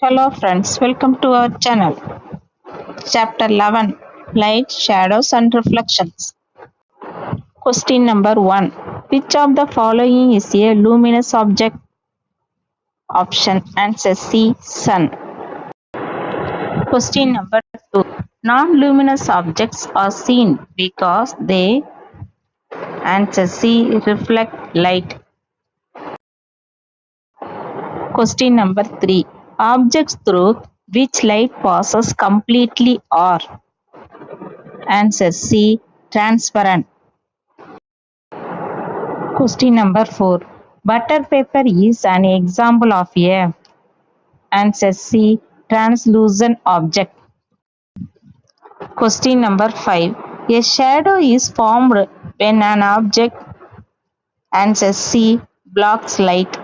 Hello friends, welcome to our channel. Chapter 11 Light, Shadows and Reflections. Question number 1. Which of the following is a luminous object? Option answer C. Sun. Question number 2. Non-luminous objects are seen because they answer C. Reflect light. Question number 3. Objects through which light passes completely are answer C. Transparent. Question number 4. Butter paper is an example of a answer C. Translucent object. Question number 5. A shadow is formed when an object answer C. Blocks light.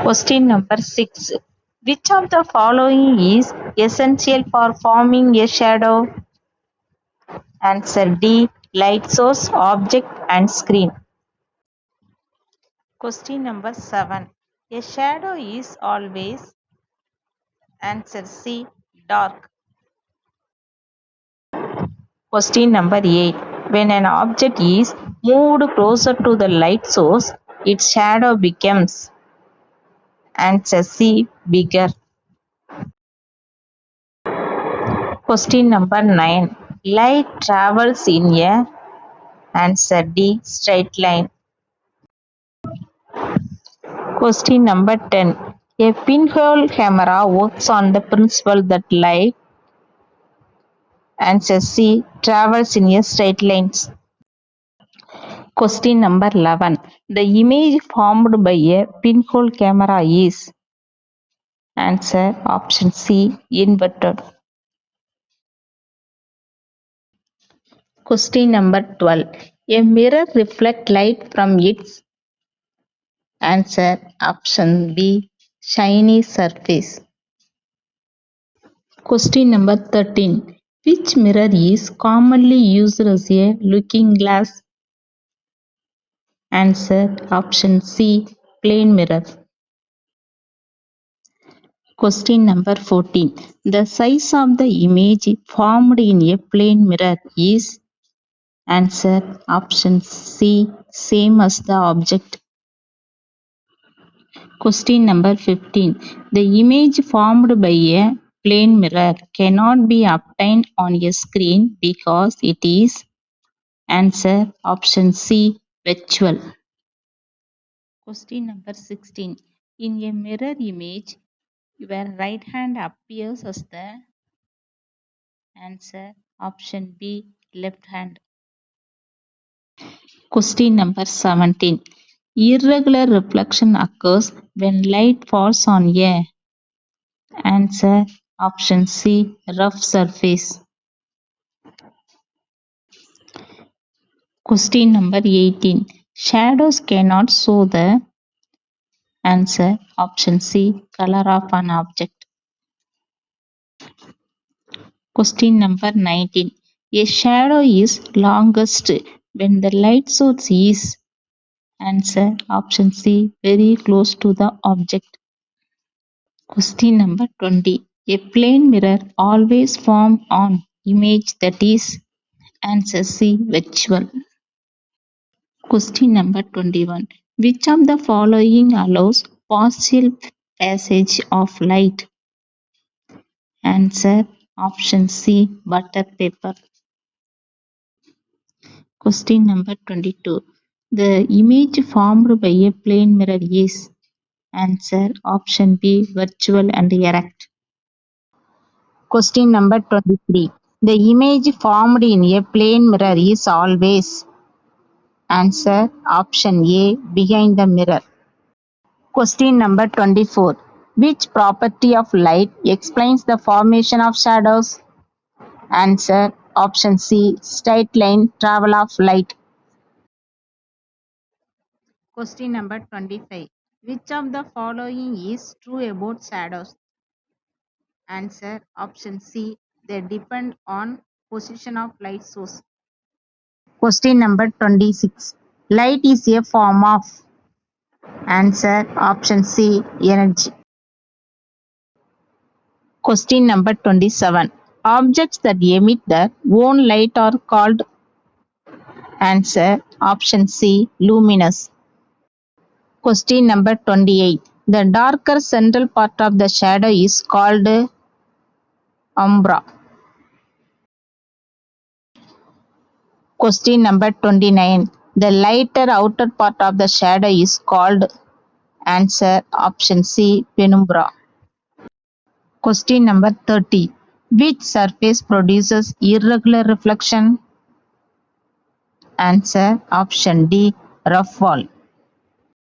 Question number 6. Which of the following is essential for forming a shadow? Answer D. Light source, object and screen. Question number 7. A shadow is always answer C. Dark. Question number 8. When an object is moved closer to the light source, its shadow becomes answer C. Bigger. Question number 9. Light travels in a answer D. Straight line. Question number 10. A pinhole camera works on the principle that light answer C. Travels in a straight line. Question number 11. The image formed by a pinhole camera is answer option C. Inverted. Question number 12. A mirror reflects light from its answer option B. Shiny surface. Question number 13. Which mirror is commonly used as a looking glass? Answer option C. Plane mirror. Question number 14. The size of the image formed in a plane mirror is answer option C. Same as the object. Question number 15. The image formed by a plane mirror cannot be obtained on a screen because it is answer option C. Virtual. Question number 16. In a mirror image, your right hand appears as the answer option B. Left hand. Question number 17. Irregular reflection occurs when light falls on a answer option C. Rough surface. Question number 18. Shadows cannot show the answer option C. Color of an object. Question number 19. A shadow is longest when the light source is answer option C. Very close to the object. Question number 20. A plane mirror always forms on image that is answer C. Virtual. Question number 21. Which of the following allows partial passage of light? Answer option C. Butter paper. Question number 22. The image formed by a plane mirror is answer option B. Virtual and erect. Question number 23. The image formed in a plane mirror is always answer option A. Behind the mirror. Question number 24. Which property of light explains the formation of shadows? Answer option C. Straight line travel of light. Question number 25. Which of the following is true about shadows? Answer option C. They depend on position of light source. Question number 26. Light is a form of answer option C. Energy. Question number 27. Objects that emit their own light are called. Answer option C, luminous. Question number 28. The darker central part of the shadow is called umbra. Question number 29. The lighter outer part of the shadow is called. Answer option C, penumbra. Question number 30. Which surface produces irregular reflection? Answer option D, rough wall.